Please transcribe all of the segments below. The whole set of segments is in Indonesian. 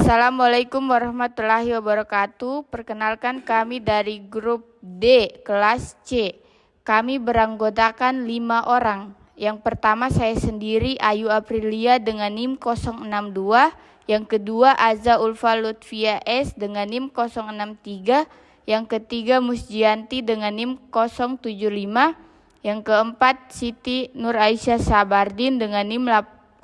Assalamualaikum warahmatullahi wabarakatuh. Perkenalkan, kami dari grup D kelas C. Kami beranggotakan 5 orang. Yang pertama saya sendiri, Ayu Aprilia dengan NIM 062. Yang kedua Aza Ulfa Lutfia S dengan NIM 063. Yang ketiga Musjianti dengan NIM 075. Yang keempat Siti Nur Aisyah Sabardin dengan NIM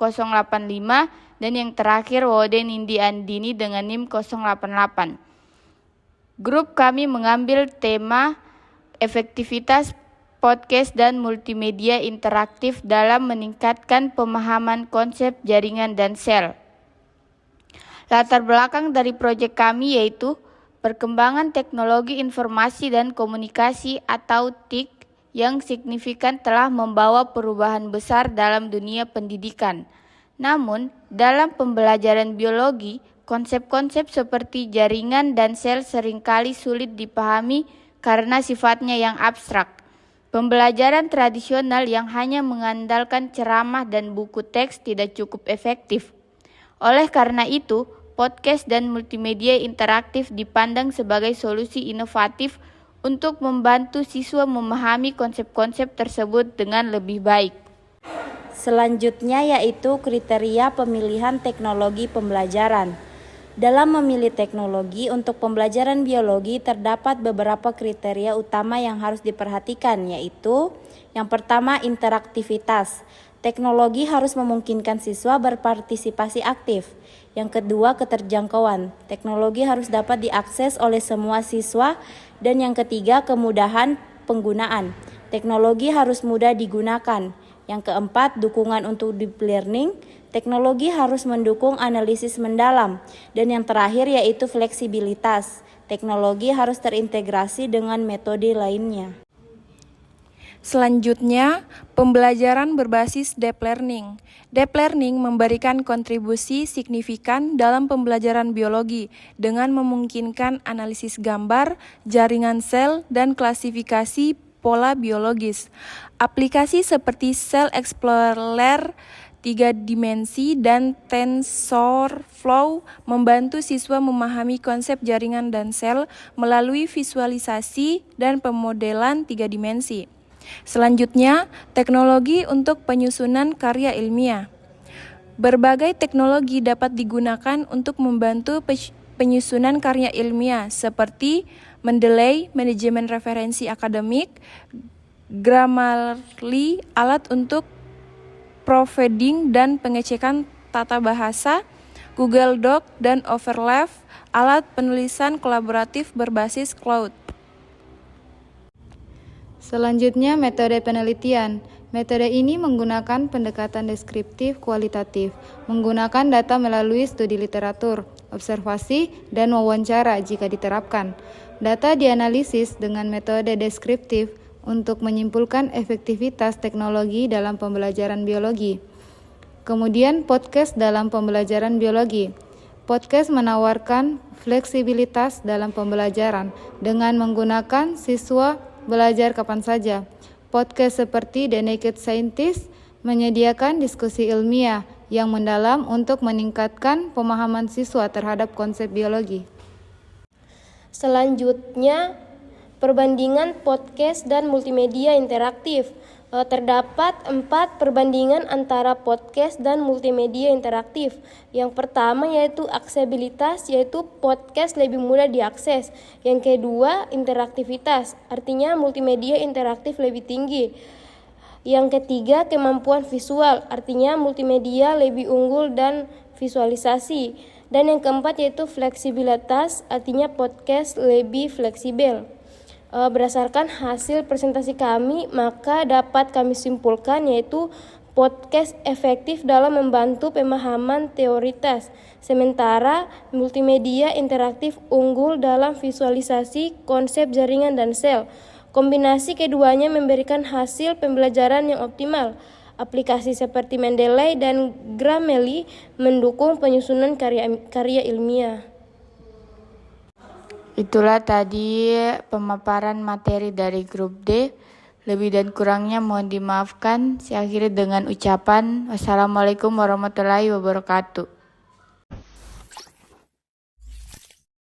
085. Dan yang terakhir Woden Indi Andini dengan NIM 088. Grup kami mengambil tema efektivitas podcast dan multimedia interaktif dalam meningkatkan pemahaman konsep jaringan dan sel. Latar belakang dari proyek kami yaitu perkembangan teknologi informasi dan komunikasi atau TIK yang signifikan telah membawa perubahan besar dalam dunia pendidikan. Namun, dalam pembelajaran biologi, konsep-konsep seperti jaringan dan sel seringkali sulit dipahami karena sifatnya yang abstrak. Pembelajaran tradisional yang hanya mengandalkan ceramah dan buku teks tidak cukup efektif. Oleh karena itu, podcast dan multimedia interaktif dipandang sebagai solusi inovatif untuk membantu siswa memahami konsep-konsep tersebut dengan lebih baik. Selanjutnya yaitu kriteria pemilihan teknologi pembelajaran. Dalam memilih teknologi untuk pembelajaran biologi terdapat beberapa kriteria utama yang harus diperhatikan, yaitu yang pertama interaktivitas. Teknologi harus memungkinkan siswa berpartisipasi aktif. Yang kedua keterjangkauan. Teknologi harus dapat diakses oleh semua siswa. Dan yang ketiga kemudahan penggunaan. Teknologi harus mudah digunakan. Yang keempat, dukungan untuk deep learning. Teknologi harus mendukung analisis mendalam. Dan yang terakhir yaitu fleksibilitas. Teknologi harus terintegrasi dengan metode lainnya. Selanjutnya, pembelajaran berbasis deep learning. Deep learning memberikan kontribusi signifikan dalam pembelajaran biologi dengan memungkinkan analisis gambar, jaringan sel, dan klasifikasi pola biologis. Aplikasi seperti Cell Explorer 3 dimensi dan TensorFlow membantu siswa memahami konsep jaringan dan sel melalui visualisasi dan pemodelan 3 dimensi. Selanjutnya, teknologi untuk penyusunan karya ilmiah. Berbagai teknologi dapat digunakan untuk membantu penyusunan karya ilmiah seperti Mendeley, manajemen referensi akademik, Grammarly, alat untuk proofreading dan pengecekan tata bahasa, Google Doc, dan Overleaf, alat penulisan kolaboratif berbasis cloud. Selanjutnya, metode penelitian. Metode ini menggunakan pendekatan deskriptif kualitatif, menggunakan data melalui studi literatur, observasi, dan wawancara jika diterapkan. Data dianalisis dengan metode deskriptif untuk menyimpulkan efektivitas teknologi dalam pembelajaran biologi. Kemudian, podcast dalam pembelajaran biologi. Podcast menawarkan fleksibilitas dalam pembelajaran dengan menggunakan siswa belajar kapan saja. Podcast seperti The Naked Scientist menyediakan diskusi ilmiah yang mendalam untuk meningkatkan pemahaman siswa terhadap konsep biologi. Selanjutnya, perbandingan podcast dan multimedia interaktif. Terdapat 4 perbandingan antara podcast dan multimedia interaktif. Yang pertama yaitu aksesibilitas, yaitu podcast lebih mudah diakses. Yang kedua, interaktivitas, artinya multimedia interaktif lebih tinggi. Yang ketiga, kemampuan visual, artinya multimedia lebih unggul dan visualisasi. Dan yang keempat yaitu fleksibilitas, artinya podcast lebih fleksibel. Berdasarkan hasil presentasi kami, maka dapat kami simpulkan yaitu podcast efektif dalam membantu pemahaman teoritas, sementara multimedia interaktif unggul dalam visualisasi konsep jaringan dan sel. Kombinasi keduanya memberikan hasil pembelajaran yang optimal. Aplikasi seperti Mendeley dan Grammarly mendukung penyusunan karya ilmiah. Itulah tadi pemaparan materi dari grup D. Lebih dan kurangnya mohon dimaafkan. Saya akhiri dengan ucapan wassalamualaikum warahmatullahi wabarakatuh.